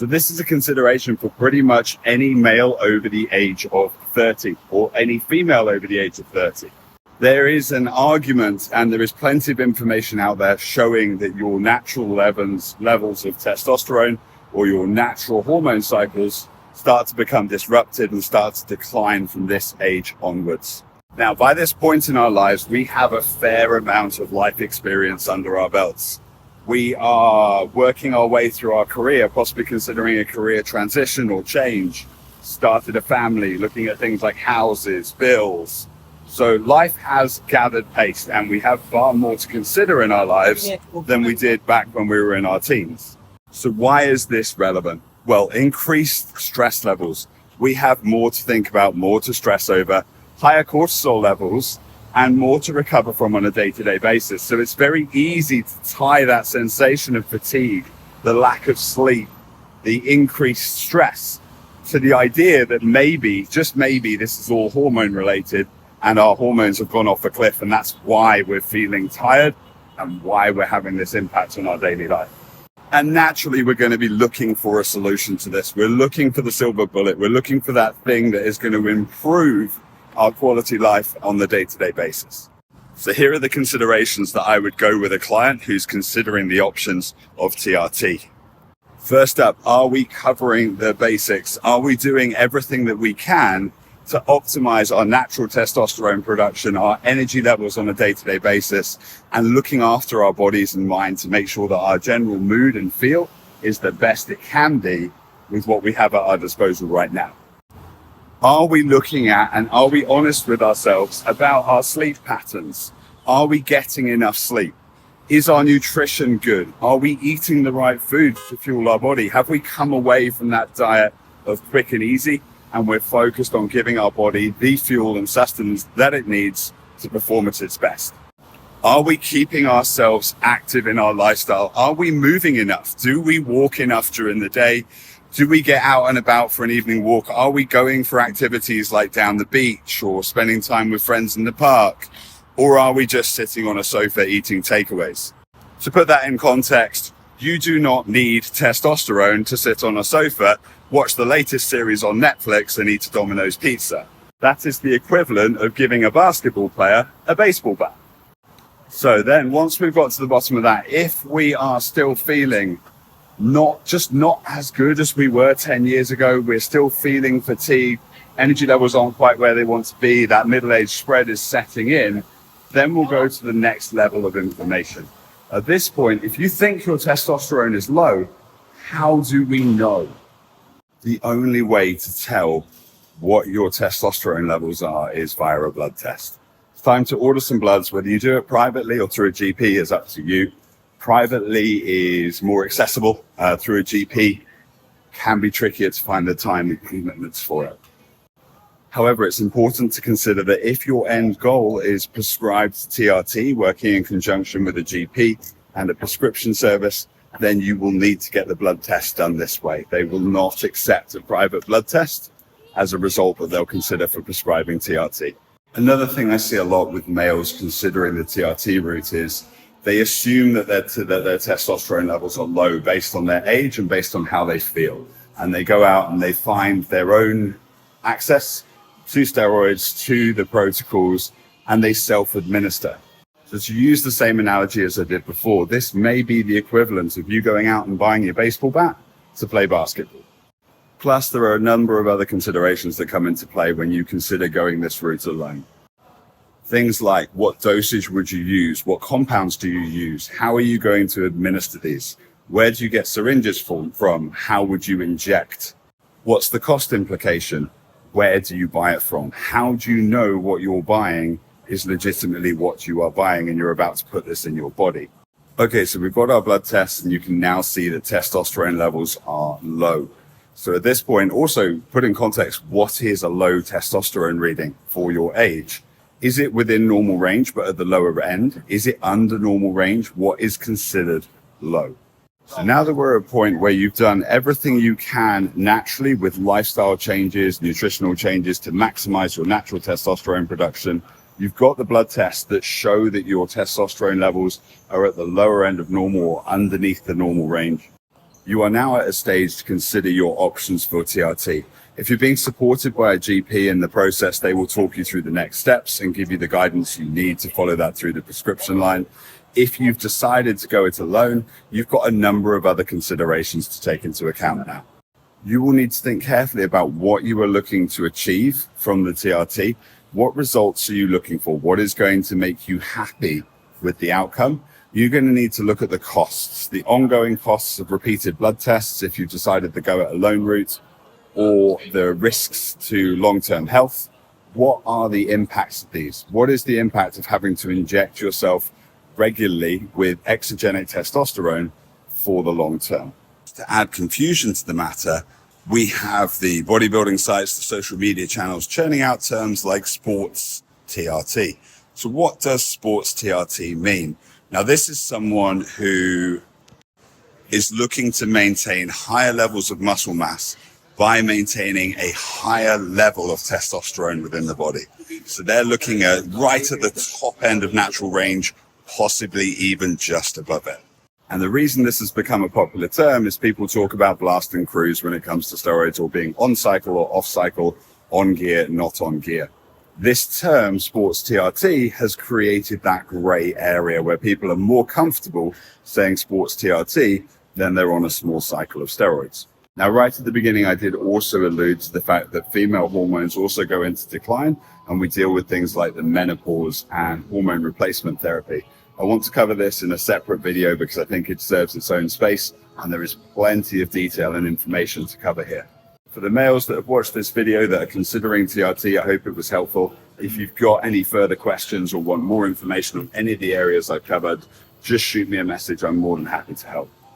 So this is a consideration for pretty much any male over the age of 30 or any female over the age of 30. There is an argument and there is plenty of information out there showing that your natural levels of testosterone or your natural hormone cycles start to become disrupted and start to decline from this age onwards. Now, by this point in our lives, we have a fair amount of life experience under our belts. We are working our way through our career, possibly considering a career transition or change, started a family, looking at things like houses, bills. So life has gathered pace and we have far more to consider in our lives than we did back when we were in our teens. So why is this relevant? Well, increased stress levels. We have more to think about, more to stress over, higher cortisol levels, and more to recover from on a day-to-day basis. So it's very easy to tie that sensation of fatigue, the lack of sleep, the increased stress to the idea that maybe, just maybe, this is all hormone related and our hormones have gone off a cliff and that's why we're feeling tired and why we're having this impact on our daily life. And naturally, we're going to be looking for a solution to this. We're looking for the silver bullet. We're looking for that thing that is going to improve our quality life on the day-to-day basis. So here are the considerations that I would go with a client who's considering the options of TRT. First up, are we covering the basics? Are we doing everything that we can to optimize our natural testosterone production, our energy levels on a day-to-day basis, and looking after our bodies and mind to make sure that our general mood and feel is the best it can be with what we have at our disposal right now? Are we looking at and are we honest with ourselves about our sleep patterns? Are we getting enough sleep? Is our nutrition good? Are we eating the right food to fuel our body? Have we come away from that diet of quick and easy and we're focused on giving our body the fuel and sustenance that it needs to perform at its best? Are we keeping ourselves active in our lifestyle? Are we moving enough? Do we walk enough during the day? Do we get out and about for an evening walk? Are we going for activities like down the beach or spending time with friends in the park? Or are we just sitting on a sofa eating takeaways? To put that in context, you do not need testosterone to sit on a sofa, watch the latest series on Netflix and eat a Domino's pizza. That is the equivalent of giving a basketball player a baseball bat. So then once we've got to the bottom of that, if we are still feeling not as good as we were 10 years ago, we're still feeling fatigued, energy levels aren't quite where they want to be, that middle-age spread is setting in, then we'll go to the next level of information. At this point, if you think your testosterone is low, how do we know? The only way to tell what your testosterone levels are is via a blood test. It's time to order some bloods. Whether you do it privately or through a GP is up to you. Privately is more accessible. Through a GP can be trickier to find the time and commitments for it. However, it's important to consider that if your end goal is prescribed TRT, working in conjunction with a GP and a prescription service, then you will need to get the blood test done this way. They will not accept a private blood test as a result that they'll consider for prescribing TRT. Another thing I see a lot with males considering the TRT route is they assume that their testosterone levels are low based on their age and based on how they feel. And they go out and they find their own access to steroids, to the protocols, and they self-administer. So to use the same analogy as I did before, this may be the equivalent of you going out and buying your baseball bat to play basketball. Plus, there are a number of other considerations that come into play when you consider going this route alone. Things like what dosage would you use? What compounds do you use? How are you going to administer these? Where do you get syringes from? How would you inject? What's the cost implication? Where do you buy it from? How do you know what you're buying is legitimately what you are buying and you're about to put this in your body? Okay, so we've got our blood tests and you can now see that testosterone levels are low. So at this point, also put in context, what is a low testosterone reading for your age? Is it within normal range, but at the lower end? Is it under normal range? What is considered low? So now that we're at a point where you've done everything you can naturally with lifestyle changes, nutritional changes to maximize your natural testosterone production, you've got the blood tests that show that your testosterone levels are at the lower end of normal or underneath the normal range. you are now at a stage to consider your options for TRT. If you're being supported by a GP in the process, they will talk you through the next steps and give you the guidance you need to follow that through the prescription line. If you've decided to go it alone, you've got a number of other considerations to take into account now. You will need to think carefully about what you are looking to achieve from the TRT. What results are you looking for? What is going to make you happy with the outcome? You're going to need to look at the costs, the ongoing costs of repeated blood tests if you've decided to go it alone route, or the risks to long-term health. What are the impacts of these? What is the impact of having to inject yourself regularly with exogenic testosterone for the long term? To add confusion to the matter, we have the bodybuilding sites, the social media channels churning out terms like sports TRT. So what does sports TRT mean? Now, this is someone who is looking to maintain higher levels of muscle mass by maintaining a higher level of testosterone within the body. So they're looking at right at the top end of natural range, possibly even just above it. And the reason this has become a popular term is people talk about blast and cruise when it comes to steroids, or being on cycle or off cycle, on gear, not on gear. This term, sports TRT, has created that gray area where people are more comfortable saying sports TRT than they're on a small cycle of steroids. Now, right at the beginning, I did also allude to the fact that female hormones also go into decline, and we deal with things like the menopause and hormone replacement therapy. I want to cover this in a separate video because I think it deserves its own space, and there is plenty of detail and information to cover here. For the males that have watched this video that are considering TRT, I hope it was helpful. If you've got any further questions or want more information on any of the areas I've covered, just shoot me a message. I'm more than happy to help.